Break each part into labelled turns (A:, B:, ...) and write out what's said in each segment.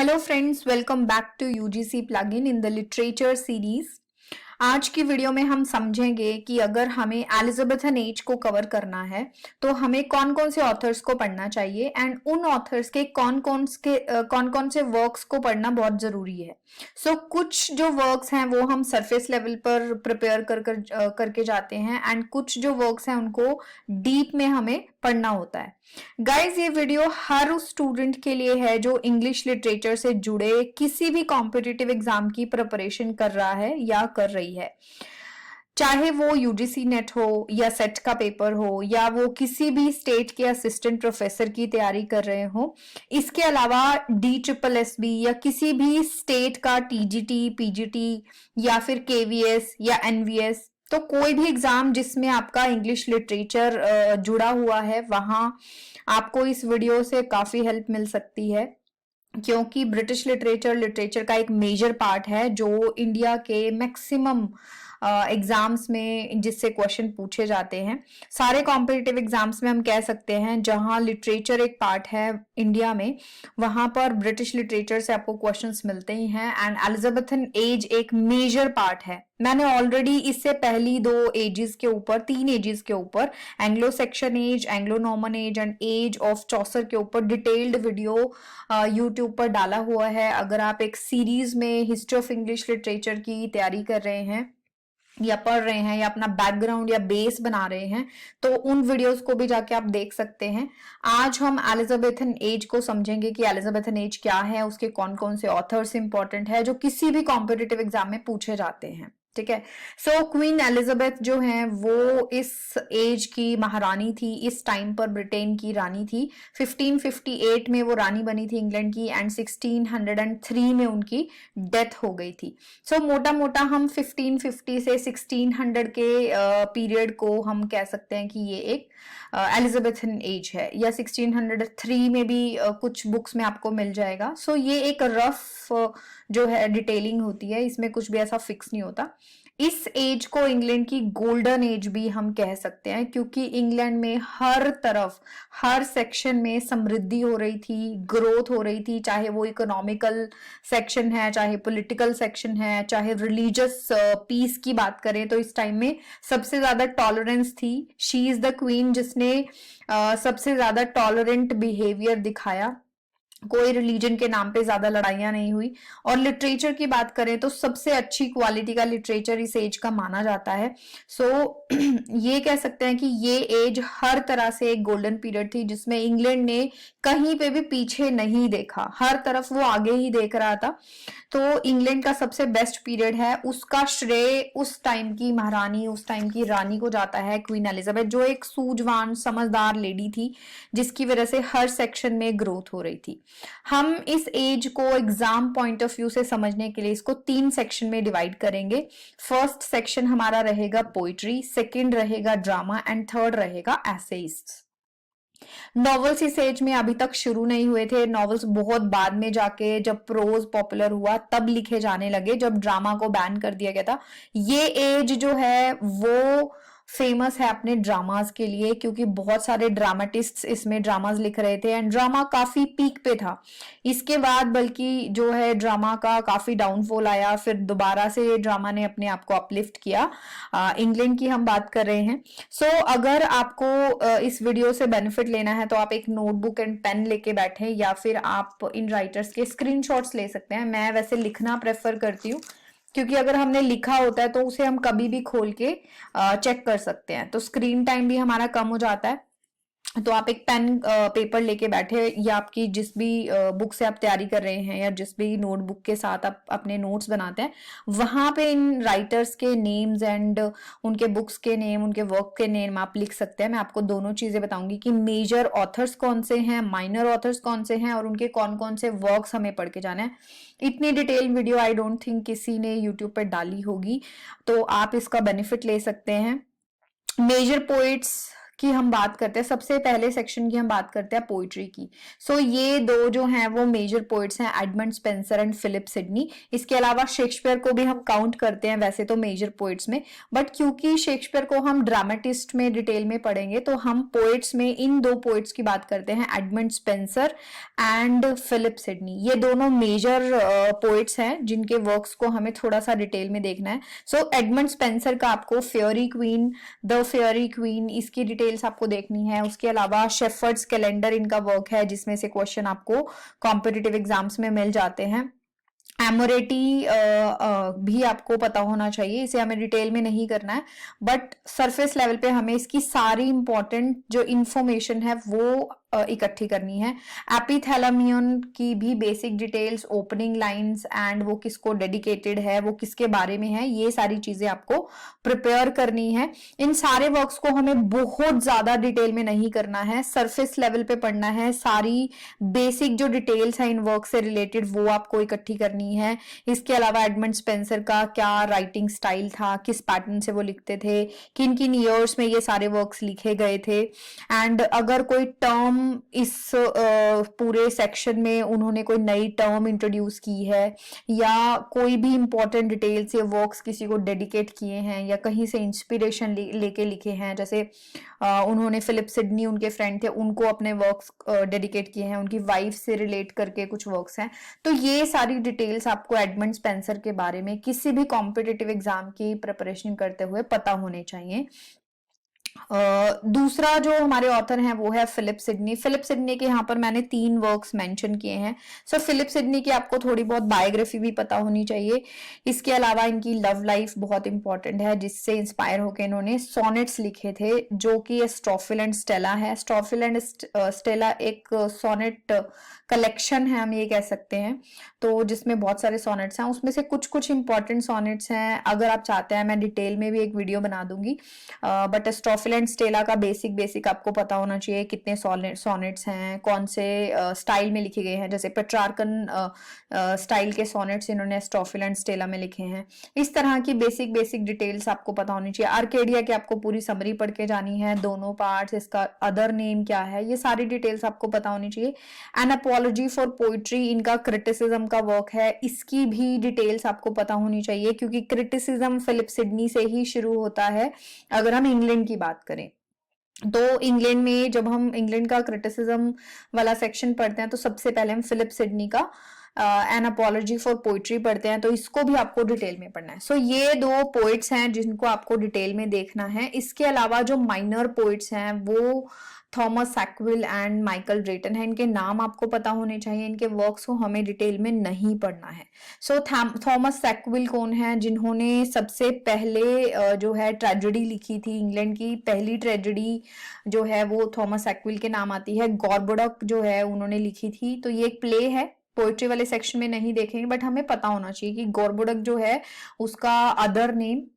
A: Hello friends, welcome back to UGC plugin in the literature series. आज की video में हम समझेंगे कि अगर हमें एलिजाबेथन एज को कवर करना है तो हमें कौन कौन से ऑथर्स को पढ़ना चाहिए एंड उन ऑथर्स के कौन कौन से वर्क्स को पढ़ना बहुत जरूरी है। कुछ जो वर्क्स हैं वो हम सरफेस लेवल पर प्रिपेयर करके जाते हैं एंड कुछ जो वर्क्स हैं उनको डीप में हमें पढ़ना होता है। गाइज, ये वीडियो हर उस स्टूडेंट के लिए है जो इंग्लिश लिटरेचर से जुड़े किसी भी कॉम्पिटिटिव एग्जाम की प्रिपरेशन कर रहा है या कर रही है, चाहे वो यूजीसी नेट हो या सेट का पेपर हो या वो किसी भी स्टेट के असिस्टेंट प्रोफेसर की तैयारी कर रहे हो। इसके अलावा DSSB या किसी भी स्टेट का TGT, PGT या फिर KVS या NVS, तो कोई भी एग्जाम जिसमें आपका इंग्लिश लिटरेचर जुड़ा हुआ है वहां आपको इस वीडियो से काफी हेल्प मिल सकती है, क्योंकि ब्रिटिश लिटरेचर का एक मेजर पार्ट है जो इंडिया के मैक्सिमम एग्जाम्स में जिससे क्वेश्चन पूछे जाते हैं। सारे कॉम्पिटिटिव एग्जाम्स में हम कह सकते हैं जहां लिटरेचर एक पार्ट है इंडिया में, वहां पर ब्रिटिश लिटरेचर से आपको क्वेश्चंस मिलते ही हैं एंड एलिजाबेथन एज एक मेजर पार्ट है। मैंने ऑलरेडी इससे पहली तीन एजेस के ऊपर Anglo Saxon age, Anglo Norman age and age of Chaucer के ऊपर डिटेल्ड वीडियो यूट्यूब पर डाला हुआ है। अगर आप एक सीरीज में हिस्ट्री ऑफ इंग्लिश लिटरेचर की तैयारी कर रहे हैं या पढ़ रहे हैं या अपना बैकग्राउंड या बेस बना रहे हैं तो उन वीडियोस को भी जाके आप देख सकते हैं। आज हम एलिजाबेथन एज को समझेंगे कि एलिजाबेथन एज क्या है, उसके कौन कौन से ऑथर्स इंपॉर्टेंट है जो किसी भी कॉम्पिटिटिव एग्जाम में पूछे जाते हैं। ठीक है, क्वीन एलिजाबेथ जो है वो इस एज की महारानी थी, इस टाइम पर ब्रिटेन की रानी थी। 1558 में वो रानी बनी थी इंग्लैंड की एंड 1603 में उनकी डेथ हो गई थी। मोटा मोटा हम 1550 से 1600 के पीरियड को हम कह सकते हैं कि ये एक एलिजाबेथन एज है, या 1603 में भी कुछ बुक्स में आपको मिल जाएगा। ये एक रफ जो है डिटेलिंग होती है, इसमें कुछ भी ऐसा फिक्स नहीं होता। इस एज को इंग्लैंड की गोल्डन एज भी हम कह सकते हैं, क्योंकि इंग्लैंड में हर तरफ हर सेक्शन में समृद्धि हो रही थी, ग्रोथ हो रही थी, चाहे वो इकोनॉमिकल सेक्शन है, चाहे पॉलिटिकल सेक्शन है, चाहे रिलीजियस पीस की बात करें तो इस टाइम में सबसे ज्यादा टॉलरेंस थी। शी इज द क्वीन जिसने सबसे ज्यादा टॉलरेंट बिहेवियर दिखाया, कोई रिलीजन के नाम पे ज्यादा लड़ाइयां नहीं हुई। और लिटरेचर की बात करें तो सबसे अच्छी क्वालिटी का लिटरेचर इस एज का माना जाता है। ये कह सकते हैं कि ये एज हर तरह से एक गोल्डन पीरियड थी जिसमें इंग्लैंड ने कहीं पे भी पीछे नहीं देखा, हर तरफ वो आगे ही देख रहा था। तो इंग्लैंड का सबसे बेस्ट पीरियड है, उसका श्रेय उस टाइम की महारानी, उस टाइम की रानी को जाता है, क्वीन एलिजाबेथ, जो एक सूझवान समझदार लेडी थी जिसकी वजह से हर सेक्शन में ग्रोथ हो रही थी। हम इस एज को एग्जाम पॉइंट ऑफ व्यू से समझने के लिए इसको 3 सेक्शन में डिवाइड करेंगे। फर्स्ट सेक्शन हमारा रहेगा पोइट्री, सेकंड रहेगा ड्रामा एंड थर्ड रहेगा एसेइस्ट। नॉवेल्स इस एज में अभी तक शुरू नहीं हुए थे, नॉवेल्स बहुत बाद में जाके जब प्रोज पॉपुलर हुआ तब लिखे जाने लगे, जब ड्रामा को बैन कर दिया गया था। ये एज जो है वो फेमस है अपने ड्रामास के लिए, क्योंकि बहुत सारे ड्रामाटिस्ट्स इसमें ड्रामास लिख रहे थे एंड ड्रामा काफी पीक पे था। इसके बाद बल्कि जो है ड्रामा का काफी डाउनफॉल आया, फिर दोबारा से ड्रामा ने अपने आप को अपलिफ्ट किया। इंग्लैंड की हम बात कर रहे हैं। अगर आपको इस वीडियो से बेनिफिट लेना है तो आप एक नोटबुक एंड पेन लेके बैठे, या फिर आप इन राइटर्स के स्क्रीनशॉट्स ले सकते हैं। मैं वैसे लिखना प्रेफर करती हूँ, क्योंकि अगर हमने लिखा होता है तो उसे हम कभी भी खोल के चेक कर सकते हैं, तो स्क्रीन टाइम भी हमारा कम हो जाता है। तो आप एक पेन पेपर लेके बैठे, या आपकी जिस भी बुक से आप तैयारी कर रहे हैं या जिस भी नोटबुक के साथ आप अपने नोट्स बनाते हैं, वहां पे इन राइटर्स के नेम्स एंड उनके बुक्स के नेम, उनके वर्क के नेम आप लिख सकते हैं। मैं आपको दोनों चीजें बताऊंगी कि मेजर ऑथर्स कौन से हैं, माइनर ऑथर्स कौन से हैं और उनके कौन कौन से वर्क्स हमें पढ़ के जाना है। इतनी detail video I don't think किसी ने यूट्यूब पर डाली होगी, तो आप इसका बेनिफिट ले सकते हैं। मेजर पोइट्स की हम बात करते हैं, सबसे पहले सेक्शन की हम बात करते हैं पोइट्री की। सो ये दो जो हैं वो मेजर पोइट्स हैं, Edmund Spenser and Philip Sidney. इसके अलावा शेक्सपियर को भी हम काउंट करते हैं वैसे तो मेजर पोइट्स में, बट क्योंकि शेक्सपियर को हम ड्रामेटिस्ट में डिटेल में पढ़ेंगे तो हम पोइट्स में इन दो पोइट्स की बात करते हैं, Edmund Spenser and Philip Sidney. ये दोनों मेजर पोइट्स हैं जिनके वर्क्स को हमें थोड़ा सा डिटेल में देखना है। सो एडमंड स्पेंसर का आपको fairy queen, the fairy queen, इसकी डिटेल्स आपको देखनी है। उसके अलावा शेफर्ड्स कैलेंडर इनका वर्क है जिसमें से क्वेश्चन आपको कॉम्पिटिटिव एग्जाम्स में मिल जाते हैं। एमोरेटी भी आपको पता होना चाहिए, इसे हमें डिटेल में नहीं करना है, बट सरफेस लेवल पे हमें इसकी सारी इंपॉर्टेंट जो इंफॉर्मेशन है वो इकट्ठी करनी है। एपिथैलेमियन की भी basic details, opening lines and वो किसको डेडिकेटेड है, वो किसके बारे में है, ये सारी चीजें आपको प्रिपेयर करनी है। इन सारे वर्क्स को हमें बहुत ज्यादा डिटेल में नहीं करना है, सरफेस लेवल पे पढ़ना है। सारी बेसिक जो डिटेल्स है इन वर्क से रिलेटेड वो आपको इकट्ठी करनी है। इसके अलावा एडमंड स्पेंसर का क्या राइटिंग स्टाइल था, किस पैटर्न से वो लिखते थे, किन किन ईयर्स में ये सारे वर्क्स लिखे गए थे, एंड अगर कोई टर्म इस पूरे सेक्शन में उन्होंने कोई नई टर्म इंट्रोड्यूस की है या कोई भी इंपॉर्टेंट डिटेल्स या वर्क्स किसी को डेडिकेट किए हैं या कहीं से इंस्पिरेशन लेके लिखे हैं, जैसे उन्होंने फिलिप सिडनी उनके फ्रेंड थे उनको अपने वर्क्स डेडिकेट किए हैं, उनकी वाइफ से रिलेट करके कुछ वर्क्स हैं, तो ये सारी डिटेल्स आपको एडमंड स्पेंसर के बारे में किसी भी कॉम्पिटिटिव एग्जाम की प्रिपरेशन करते हुए पता होने चाहिए। दूसरा जो हमारे ऑथर हैं वो है फिलिप सिडनी। फिलिप सिडनी के यहाँ पर मैंने 3 वर्क्स मेंशन किए हैं। सो फिलिप सिडनी की आपको थोड़ी बहुत बायोग्राफी भी पता होनी चाहिए। इसके अलावा इनकी लव लाइफ बहुत इंपॉर्टेंट है जिससे इंस्पायर होकर इन्होंने सोनेट्स लिखे थे जो कि स्टॉफिल एंड स्टेला है। स्टॉफिल एंड स्टेला एक सोनेट कलेक्शन है, हम ये कह सकते हैं, तो जिसमें बहुत सारे सोनेट्स हैं, उसमें से कुछ कुछ इंपॉर्टेंट सोनेट्स हैं। अगर आप चाहते हैं मैं डिटेल में भी एक वीडियो बना दूंगी, बट स्टॉफिल एंड स्टेला का बेसिक आपको पता होना चाहिए, कितने सोनेट्स हैं, कौन से स्टाइल में लिखे गए हैं। जैसे पेट्रार्कन स्टाइल के सोनेट्स इन्होंने स्टॉफिल एंड स्टेला में लिखे हैं। इस तरह की बेसिक डिटेल्स आपको पता होनी चाहिए। आर्केडिया की आपको पूरी समरी पढ़ के जानी है, दोनों पार्ट्स, इसका अदर नेम क्या है, ये सारी डिटेल्स आपको पता होनी चाहिए। एन अपॉलॉजी फॉर पोइट्री इनका क्रिटिसिज्म का वर्क है, इसकी भी डिटेल्स आपको पता होनी चाहिए क्योंकि क्रिटिसिज्म फिलिप सिडनी से ही शुरू होता है। अगर हम इंग्लैंड की बात करें तो इंग्लैंड में जब हम इंग्लैंड का क्रिटिसिज्म वाला सेक्शन पढ़ते हैं तो सबसे पहले हम फिलिप सिडनी का एन अपॉलॉजी फॉर पोइट्री पढ़ते हैं, तो इसको भी आपको डिटेल में पढ़ना है। सो ये 2 पोइट्स हैं जिनको आपको डिटेल में देखना है। इसके अलावा जो माइनर पोइट्स हैं वो थॉमस सैकविल एंड माइकल ड्रेटन है, इनके नाम आपको पता होने चाहिए, इनके वर्क्स को हमें डिटेल में नहीं पढ़ना है। सो थॉमस सैकविल कौन है, जिन्होंने सबसे पहले जो है ट्रेजेडी लिखी थी, इंग्लैंड की पहली ट्रेजेडी जो है वो थॉमस सैकविल के नाम आती है। गॉरबोडक जो है उन्होंने लिखी थी, तो ये एक प्ले है, पोइट्री वाले सेक्शन में नहीं देखेंगे, बट हमें पता होना चाहिए कि गॉरबोडक जो है उसका अदर नेम,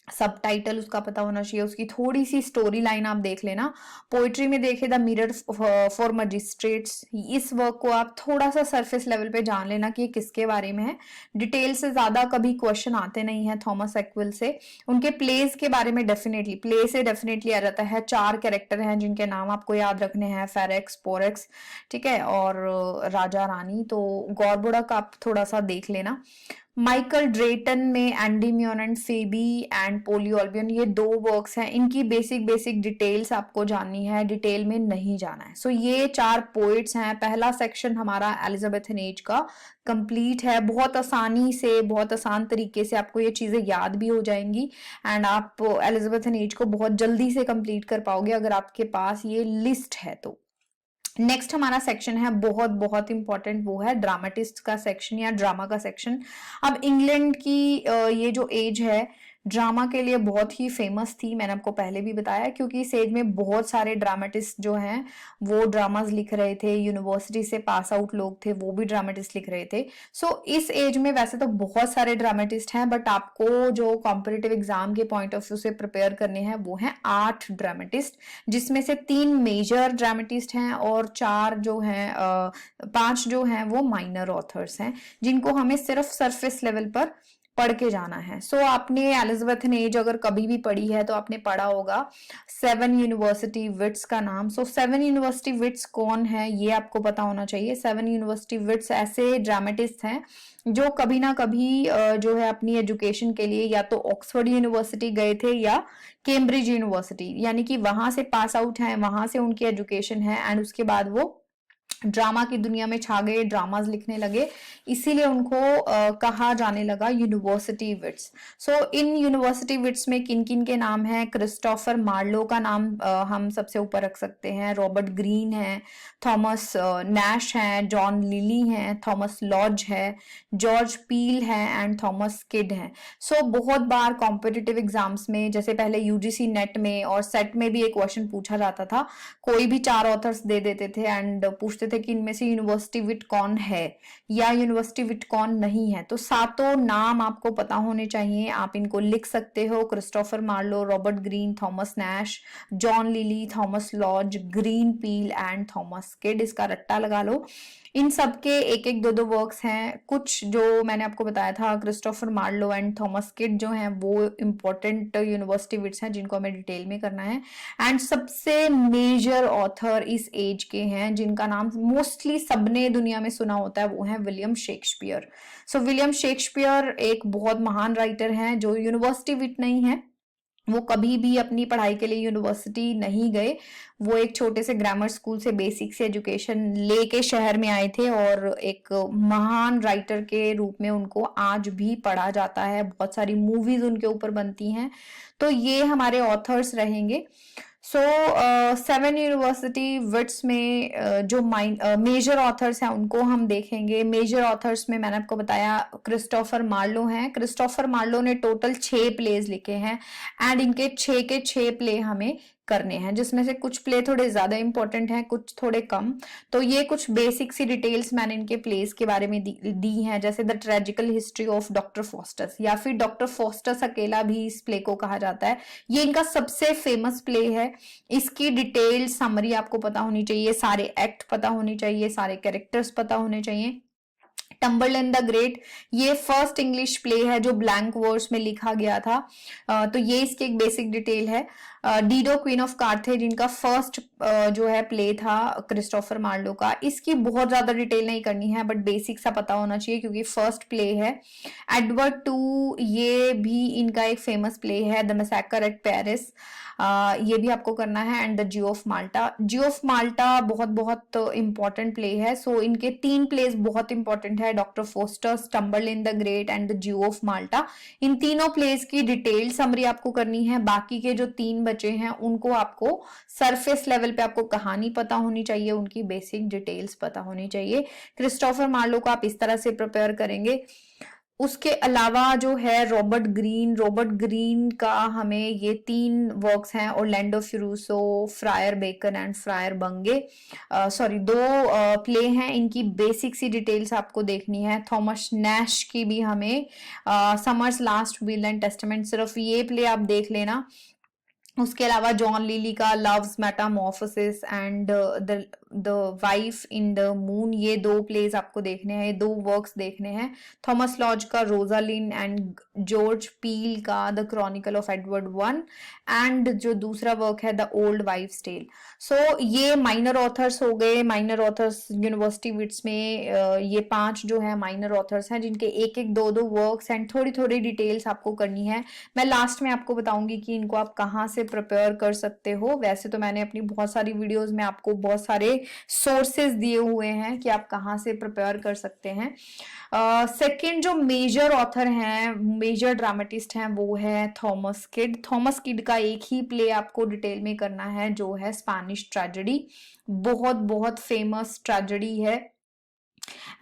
A: सब टाइटल उसका पता होना चाहिए, उसकी थोड़ी सी स्टोरी लाइन आप देख लेना। पोइट्री में देखे द मिरर फॉर मजिस्ट्रेट्स, इस वर्क को आप थोड़ा सा सरफेस लेवल पे जान लेना कि ये किसके बारे में है। डिटेल से ज्यादा कभी क्वेश्चन आते नहीं है थॉमस सैकविल से। उनके प्लेस के बारे में डेफिनेटली, प्ले से डेफिनेटली आ जाता है। 4 कैरेक्टर हैं जिनके नाम आपको याद रखने हैं, फेरेक्स, पोरेक्स, ठीक है, और राजा रानी। तो गॉरबोडक आप थोड़ा सा देख लेना। माइकल ड्रेटन में एंडीम्यून एंड फेबी एंड पोलियोल्बियन, ये 2 वर्क्स हैं, इनकी बेसिक डिटेल्स आपको जाननी है, डिटेल में नहीं जाना है। सो ये 4 पोइट्स हैं। पहला सेक्शन हमारा एलिजाबेथन एज का कंप्लीट है। बहुत आसानी से, बहुत आसान तरीके से आपको ये चीजें याद भी हो जाएंगी एंड आप एलिजाबेथन एज को बहुत जल्दी से कंप्लीट कर पाओगे अगर आपके पास ये लिस्ट है तो। नेक्स्ट हमारा सेक्शन है बहुत इंपॉर्टेंट, वो है ड्रामेटिस्ट का सेक्शन या ड्रामा का सेक्शन। अब इंग्लैंड की ये जो एज है ड्रामा के लिए बहुत ही फेमस थी, मैंने आपको पहले भी बताया, क्योंकि इस एज में बहुत सारे ड्रामेटिस्ट जो हैं वो ड्रामाज लिख रहे थे, यूनिवर्सिटी से पास आउट लोग थे वो भी ड्रामेटिस्ट लिख रहे थे। सो इस एज में वैसे तो बहुत सारे ड्रामेटिस्ट हैं, बट आपको जो कॉम्पिटिटिव एग्जाम के पॉइंट ऑफ व्यू से प्रिपेयर करने हैं वो हैं 8 ड्रामेटिस्ट, जिसमें से 3 मेजर ड्रामेटिस्ट हैं और 4 जो हैं 5 जो हैं वो माइनर ऑथर्स हैं, जिनको हमें सिर्फ सरफेस लेवल पर पढ़ के जाना है। सो आपने एलिजाबेथन एज अगर कभी भी पढ़ी है तो आपने पढ़ा होगा 7 यूनिवर्सिटी विट्स का नाम। सो 7 यूनिवर्सिटी विट्स कौन है ये आपको पता होना चाहिए। 7 यूनिवर्सिटी विट्स ऐसे ड्रामेटिस्ट हैं जो कभी ना कभी जो है अपनी एजुकेशन के लिए या तो ऑक्सफोर्ड यूनिवर्सिटी गए थे या कैम्ब्रिज यूनिवर्सिटी, यानी कि वहां से पास आउट हैं, वहां से उनकी एजुकेशन है एंड उसके बाद वो ड्रामा की दुनिया में छा गए, ड्रामाज लिखने लगे, इसीलिए उनको कहा जाने लगा university wits. So in university wits में किन किन के नाम हैं? क्रिस्टोफर मार्लो का नाम हम सबसे ऊपर रख सकते हैं, रॉबर्ट ग्रीन है, थॉमस नैश है, जॉन लिली है, थॉमस लॉज है, जॉर्ज पील है एंड थॉमस किड है। सो बहुत बार कॉम्पिटिटिव एग्जाम्स में, जैसे पहले यूजीसी नेट में और सेट में भी एक क्वेश्चन पूछा जाता था, कोई भी 4 ऑथर्स दे देते थे एंड पूछते थे कि इनमें से यूनिवर्सिटी विट कौन है या यूनिवर्सिटी विट कौन नहीं है। तो सातों नाम आपको पता होने चाहिए, आप इनको लिख सकते हो। Christopher Marlowe, Robert Greene, Thomas Nashe, John Lyly, Thomas Lodge, Greene Peele and Thomas Kyd, इसका रट्टा लगा लो। इन सब के एक एक दो दो वर्क्स हैं। कुछ जो मैंने आपको बताया था Christopher Marlowe and Thomas Kyd जो हैं वो इंपॉर्टेंट यूनिवर्सिटी विट्स हैं जिनको हमें डिटेल में करना है। एंड सबसे मेजर ऑथर इस एज के हैं जिनका नाम मोस्टली सबने दुनिया में सुना होता है, वो है विलियम शेक्सपियर। सो विलियम शेक्सपियर एक बहुत महान राइटर हैं जो यूनिवर्सिटी विट नहीं है, वो कभी भी अपनी पढ़ाई के लिए यूनिवर्सिटी नहीं गए, वो एक छोटे से ग्रामर स्कूल से बेसिक से एजुकेशन लेके शहर में आए थे और एक महान राइटर के रूप में उनको आज भी पढ़ा जाता है, बहुत सारी मूवीज उनके ऊपर बनती हैं। तो ये हमारे ऑथर्स रहेंगे। सो 7 यूनिवर्सिटी विट्स में जो मेजर ऑथर्स हैं उनको हम देखेंगे। मेजर ऑथर्स में मैंने आपको बताया क्रिस्टोफर मार्लो हैं। क्रिस्टोफर मार्लो ने टोटल 6 प्लेज लिखे हैं एंड इनके 6 के 6 प्ले हमें करने हैं, जिसमें से कुछ प्ले थोड़े ज्यादा इंपॉर्टेंट हैं, कुछ थोड़े कम। तो ये कुछ बेसिक सी डिटेल्स मैंने इनके प्लेस के बारे में दी हैं, जैसे the tragical history of doctor Faustus, या फिर डॉक्टर फॉस्टस अकेला भी इस प्ले को कहा जाता है। ये इनका सबसे फेमस प्ले है। इसकी डिटेल समरी आपको पता होनी चाहिए, सारे एक्ट पता होने चाहिए, सारे कैरेक्टर्स पता होने चाहिए। टम्बरलेन द ग्रेट ये फर्स्ट इंग्लिश प्ले है जो ब्लैंक वर्ड्स में लिखा गया था। तो ये इसकी एक बेसिक डिटेल है। डीडो क्वीन ऑफ कार्थेज इनका फर्स्ट जो है प्ले था क्रिस्टोफर मार्लो का। इसकी बहुत ज्यादा डिटेल नहीं करनी है बट बेसिक सा पता होना चाहिए क्योंकि फर्स्ट प्ले है। एडवर्ड टू ये भी इनका एक फेमस प्ले है। द मैसेकर एट पेरिस ये भी आपको करना है। And the Jew of Malta, Jio of माल्टा बहुत बहुत इंपॉर्टेंट प्ले है। सो इनके 3 प्लेस बहुत इंपॉर्टेंट है, doctor Faustus, Tamburlaine the Great and the Jew of Malta. इन तीनों प्लेस की डिटेल समरी आपको करनी है। बाकी के जो 3 बचे हैं उनको आपको सरफेस लेवल पे आपको कहानी पता होनी चाहिए, उनकी बेसिक डिटेल्स पता होनी चाहिए। क्रिस्टोफर मार्लो को आप इस तरह से प्रिपेयर करेंगे। उसके अलावा जो है रॉबर्ट ग्रीन का हमें ये 3 वर्क्स हैं, Orlando Furioso, Friar Bacon and Friar Bungay, sorry 2 play हैं, इनकी बेसिक सी डिटेल्स आपको देखनी है। थॉमस नैश की भी हमें summers last will and testament, सिर्फ ये प्ले आप देख लेना। उसके अलावा जॉन लिली का loves Metamorphosis and the wife in the moon, ये 2 प्लेज आपको देखने हैं, 2 वर्क्स देखने हैं। थॉमस लॉज का रोजालिन एंड जॉर्ज पील का the Chronicle of Edward one and जो दूसरा वर्क है द ओल्ड वाइफ्स टेल। सो ये माइनर ऑथर्स हो गए। माइनर ऑथर्स यूनिवर्सिटी विट्स में ये 5 जो है माइनर ऑथर्स हैं जिनके एक एक 2 वर्क्स एंड थोड़ी थोड़ी डिटेल्स आपको करनी है। मैं लास्ट में आपको बताऊंगी कि इनको आप कहाँ से प्रिपेयर कर सकते हो। वैसे तो मैंने अपनी बहुत सारी वीडियोस में आपको बहुत सारे सोर्सेज दिए हुए हैं कि आप कहाँ से प्रिपेयर कर सकते हैं। सेकंड जो मेजर ऑथर हैं, मेजर ड्रामेटिस्ट हैं, वो है थॉमस किड। थॉमस किड का एक ही प्ले आपको डिटेल में करना है जो है स्पेनिश ट्रेजेडी, बहुत बहुत फेमस ट्रेजेडी है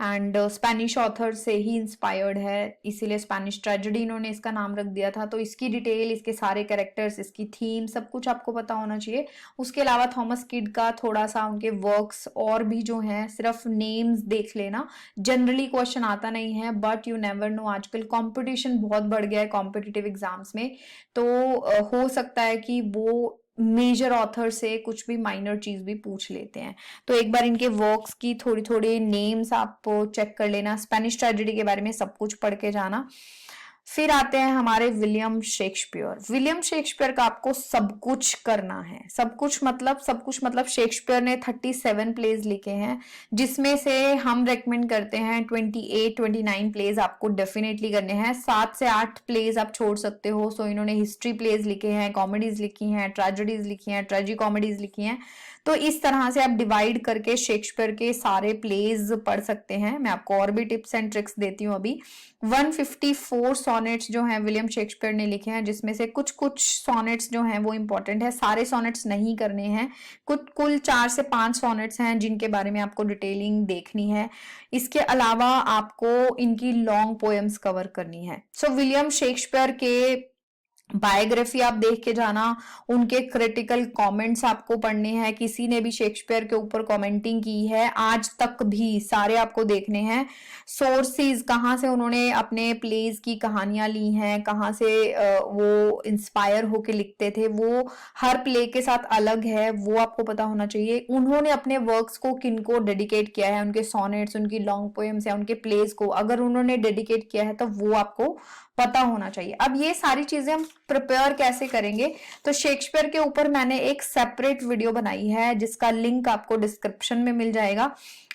A: एंड स्पेनिश ऑथर से ही इंस्पायर्ड है, इसीलिए स्पेनिश ट्रेजेडी इन्होंने इसका नाम रख दिया था। तो इसकी डिटेल, इसके सारे कैरेक्टर्स, इसकी थीम, सब कुछ आपको पता होना चाहिए। उसके अलावा थॉमस किड का थोड़ा सा उनके वर्क्स और भी जो हैं, सिर्फ नेम्स देख लेना, जनरली क्वेश्चन आता नहीं है बट यू नेवर नो, आजकल कंपटीशन बहुत बढ़ गया है कॉम्पिटिटिव एग्जाम्स में, तो हो सकता है कि वो मेजर ऑथर से कुछ भी माइनर चीज भी पूछ लेते हैं। तो एक बार इनके वर्क्स की थोड़ी थोड़ी नेम्स आप चेक कर लेना, स्पेनिश ट्रेजेडी के बारे में सब कुछ पढ़ के जाना। फिर आते हैं हमारे विलियम शेक्सपियर। विलियम शेक्सपियर का आपको सब कुछ करना है। सब कुछ मतलब शेक्सपियर ने 37 प्लेज लिखे हैं, जिसमें से हम रेकमेंड करते हैं 28-29 प्लेज आपको डेफिनेटली करने हैं। 7 से 8 प्लेज आप छोड़ सकते हो। सो इन्होंने हिस्ट्री प्लेज लिखे हैं, कॉमेडीज लिखी हैं, ट्रेजेडीज लिखी हैं, ट्रेजी कॉमेडीज लिखी हैं। तो इस तरह से आप डिवाइड करके शेक्सपियर के सारे प्लेज पढ़ सकते हैं। मैं आपको और भी टिप्स एंड ट्रिक्स देती हूँ अभी। 154 सॉनेट्स जो हैं विलियम शेक्सपियर ने लिखे हैं, जिसमें से कुछ कुछ सॉनेट्स जो हैं वो इंपॉर्टेंट है। सारे सॉनेट्स नहीं करने हैं, कुल 4 से 5 सॉनेट्स हैं जिनके बारे में आपको डिटेलिंग देखनी है। इसके अलावा आपको इनकी लॉन्ग पोएम्स कवर करनी है। सो विलियम शेक्सपियर के बायोग्राफी आप देख के जाना, उनके क्रिटिकल कमेंट्स आपको पढ़ने हैं। किसी ने भी शेक्सपियर के ऊपर कमेंटिंग की है आज तक भी, सारे आपको देखने हैं। सोर्सेज, कहाँ से उन्होंने अपने प्लेज की कहानियां ली हैं, कहाँ से वो इंस्पायर होके लिखते थे, वो हर प्ले के साथ अलग है, वो आपको पता होना चाहिए। उन्होंने अपने वर्क्स को किनको डेडिकेट किया है, उनके सोनेट्स, उनकी लॉन्ग पोएम्स या उनके प्लेज को अगर उन्होंने डेडिकेट किया है तो वो आपको पता होना चाहिए। अब ये सारी चीजें हम प्रिपेयर कैसे करेंगे, तो शेक्सपियर के ऊपर मैंने एक सेपरेट वीडियो बनाई है जिसका लिंक आपको डिस्क्रिप्शन में मिल जाएगा,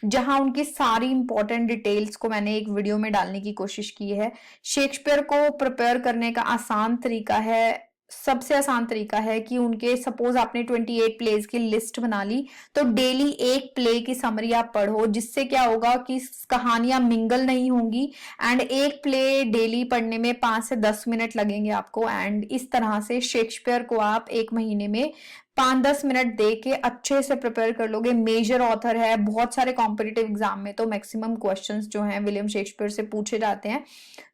A: जहां उनकी सारी इंपॉर्टेंट डिटेल्स को मैंने एक वीडियो में डालने की कोशिश की है। शेक्सपियर को प्रिपेयर करने का आसान तरीका है, सबसे आसान तरीका है कि उनके, सपोज आपने 28 प्लेज की लिस्ट बना ली, तो डेली एक प्ले की समरी आप पढ़ो, जिससे क्या होगा कि कहानियां मिंगल नहीं होंगी। एंड एक प्ले डेली पढ़ने में 5 से 10 मिनट लगेंगे आपको। एंड इस तरह से शेक्सपियर को आप एक महीने में 5-10 मिनट दे के अच्छे से प्रिपेयर कर लोगे। मेजर ऑथर है, बहुत सारे कॉम्पिटिटिव एग्जाम में तो मैक्सिमम क्वेश्चंस जो हैं विलियम शेक्सपियर से पूछे जाते हैं,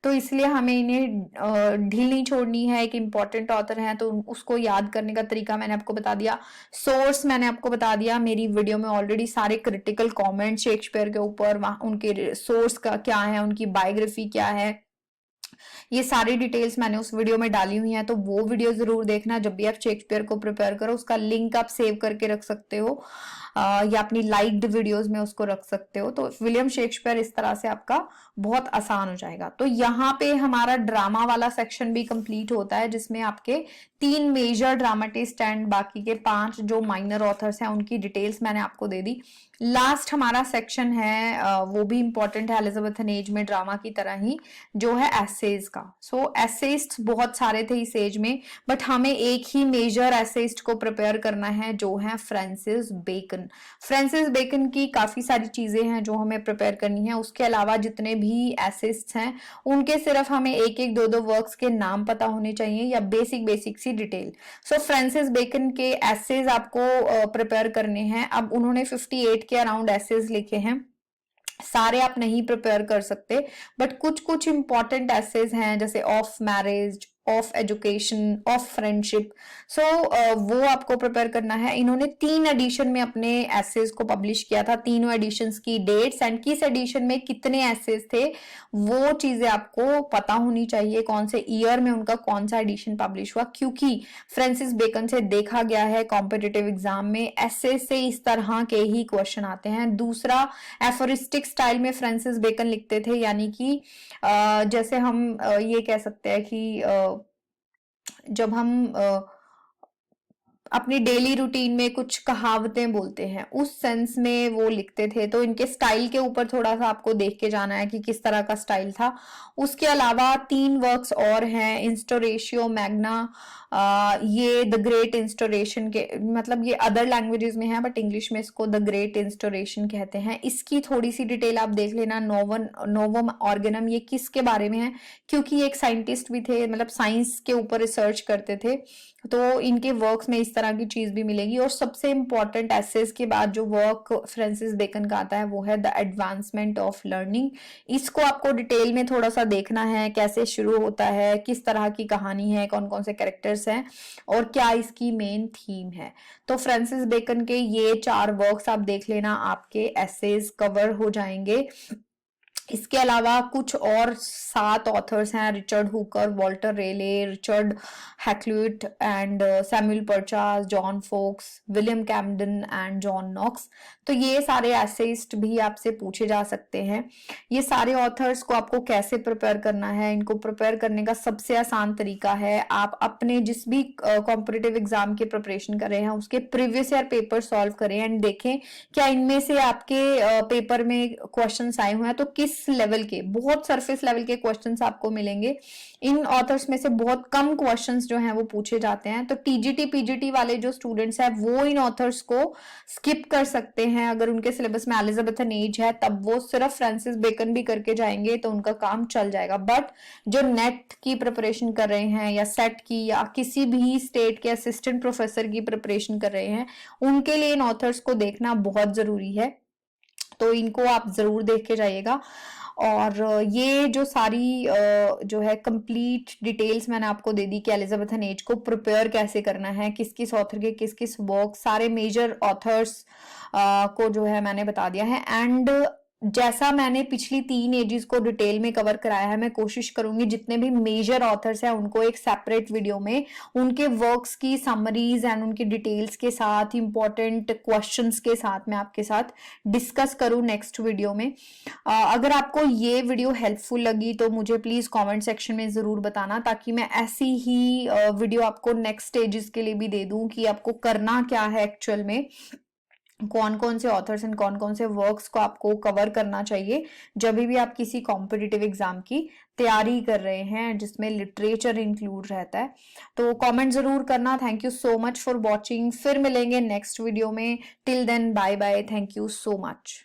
A: तो इसलिए हमें इन्हें ढील नहीं छोड़नी है। एक इंपॉर्टेंट ऑथर है तो उसको याद करने का तरीका मैंने आपको बता दिया, सोर्स मैंने आपको बता दिया। मेरी वीडियो में ऑलरेडी सारे क्रिटिकल कॉमेंट शेक्सपियर के ऊपर, उनके सोर्स का क्या है, उनकी बायोग्राफी क्या है, ये सारी डिटेल्स मैंने उस वीडियो में डाली हुई हैं। तो वो वीडियो जरूर देखना जब भी आप शेक्सपियर को प्रिपेयर करो। उसका लिंक आप सेव करके रख सकते हो या अपनी लाइक्ड वीडियोस में उसको रख सकते हो। तो विलियम शेक्सपियर इस तरह से आपका बहुत आसान हो जाएगा। तो यहाँ पे हमारा ड्रामा वाला सेक्शन भी कंप्लीट होता है, जिसमें आपके 3 मेजर ड्रामाटिस्ट एंड बाकी के 5 जो माइनर ऑथर्स हैं उनकी डिटेल्स मैंने आपको दे दी। लास्ट हमारा सेक्शन है, वो भी इंपॉर्टेंट है एलिजाबेथन एज में ड्रामा की तरह ही, जो है एसेज का। सो एसेइस्ट बहुत सारे थे इस एज में, बट हमें एक ही मेजर एसेइस्ट को प्रिपेयर करना है, जो है फ्रांसिस बेकन। फ्रांसिस बेकन की काफी सारी चीजें हैं जो हमें प्रिपेयर करनी है। उसके अलावा जितने भी एसेइस्ट हैं उनके सिर्फ हमें एक एक दो दो वर्क्स के नाम पता होने चाहिए, या बेसिक सी डिटेल। सो फ्रांसिस बेकन के एसेज आपको प्रिपेयर करने हैं। अब उन्होंने 58 के अराउंड एसेज लिखे हैं, सारे आप नहीं प्रिपेयर कर सकते, बट कुछ कुछ इंपॉर्टेंट एसेज हैं, जैसे of marriage, of education, of friendship. So वो आपको प्रिपेयर करना है। इन्होंने 3 एडिशन में अपने एसेज को पब्लिश किया था, तीनों एडिशंस की डेट्स एंड किस एडिशन में कितने एसेज थे वो चीजें आपको पता होनी चाहिए, कौन से ईयर में उनका कौन सा एडिशन पब्लिश हुआ। क्योंकि फ्रांसिस बेकन से देखा गया है कॉम्पिटिटिव एग्जाम में एसेज से इस तरह के ही क्वेश्चन आते हैं। दूसरा, एफोरिस्टिक स्टाइल में फ्रांसिस बेकन लिखते थे, यानी कि जैसे हम ये कह सकते हैं कि जब हम अपनी डेली रूटीन में कुछ कहावतें बोलते हैं, उस सेंस में वो लिखते थे। तो इनके स्टाइल के ऊपर थोड़ा सा आपको देख के जाना है कि किस तरह का स्टाइल था। उसके अलावा 3 वर्क्स और हैं, इंस्टोरेशियो मैग्ना, ये द ग्रेट इंस्टोरेशन के, मतलब ये अदर लैंग्वेजेस में है बट इंग्लिश में इसको द ग्रेट इंस्टोरेशन कहते हैं। इसकी थोड़ी सी डिटेल आप देख लेना। नोवम ऑर्गेनम, ये किसके बारे में है, क्योंकि ये एक साइंटिस्ट भी थे, मतलब साइंस के ऊपर रिसर्च करते थे, तो इनके वर्क्स में इस तरह की चीज भी मिलेगी। और सबसे इंपॉर्टेंट एसेज के बाद जो वर्क फ्रांसिस बेकन का आता है वो है द एडवांसमेंट ऑफ लर्निंग। इसको आपको डिटेल में थोड़ा सा देखना है, कैसे शुरू होता है, किस तरह की कहानी है, कौन कौन से कैरेक्टर्स हैं और क्या इसकी मेन थीम है। तो फ्रांसिस बेकन के ये 4 वर्क्स आप देख लेना, आपके एसेज कवर हो जाएंगे। इसके अलावा कुछ और 7 ऑथर्स हैं, Richard Hooker, Walter Raleigh, Richard Hakluyt and Samuel Purchas, John Foxe, William Camden and John Knox. तो ये सारे एसेइस्ट भी आपसे पूछे जा सकते हैं। ये सारे ऑथर्स को आपको कैसे प्रिपेयर करना है, इनको प्रिपेयर करने का सबसे आसान तरीका है आप अपने जिस भी कॉम्पिटिटिव एग्जाम की प्रिपरेशन कर रहे हैं उसके प्रीवियस ईयर पेपर सॉल्व करें एंड देखें क्या इनमें से आपके पेपर में क्वेश्चंस आए हुए हैं, तो किस लेवल के, बहुत सरफेस लेवल के क्वेश्चंस आपको मिलेंगे। इन ऑथर्स में से बहुत कम क्वेश्चंस जो हैं वो पूछे जाते हैं, तो टीजीटी पीजीटी वाले जो स्टूडेंट्स हैं वो इन ऑथर्स को स्किप कर सकते हैं। अगर उनके सिलेबस में एलिजाबेथन एज है तब वो सिर्फ फ्रांसिस बेकन भी करके जाएंगे तो उनका काम चल जाएगा। बट जो नेट की प्रिपरेशन कर रहे हैं या सेट की या किसी भी स्टेट के असिस्टेंट प्रोफेसर की प्रिपरेशन कर रहे हैं, उनके लिए इन ऑथर्स को देखना बहुत जरूरी है, तो इनको आप जरूर देख के जाइएगा। और ये जो सारी जो है कंप्लीट डिटेल्स मैंने आपको दे दी कि एलिजाबेथन एज को प्रिपेयर कैसे करना है, किस किस ऑथर के किस किस वर्क, सारे मेजर ऑथर्स को जो है मैंने बता दिया है। एंड जैसा मैंने पिछली 3 एजेस को डिटेल में कवर कराया है, मैं कोशिश करूंगी जितने भी मेजर ऑथर्स हैं उनको एक सेपरेट वीडियो में उनके वर्क्स की समरीज एंड उनकी डिटेल्स के साथ, इंपॉर्टेंट क्वेश्चंस के साथ मैं आपके साथ डिस्कस करूं नेक्स्ट वीडियो में। अगर आपको ये वीडियो हेल्पफुल लगी तो मुझे प्लीज कमेंट सेक्शन में जरूर बताना, ताकि मैं ऐसी ही वीडियो आपको नेक्स्ट स्टेजेस के लिए भी दे दूं कि आपको करना क्या है एक्चुअल में, कौन कौन से ऑथर्स एंड कौन कौन से वर्क्स को आपको कवर करना चाहिए जब भी आप किसी कॉम्पिटिटिव एग्जाम की तैयारी कर रहे हैं जिसमें लिटरेचर इंक्लूड रहता है। तो कमेंट जरूर करना। Thank you so much for watching, फिर मिलेंगे नेक्स्ट वीडियो में। Till then bye bye, thank you so much.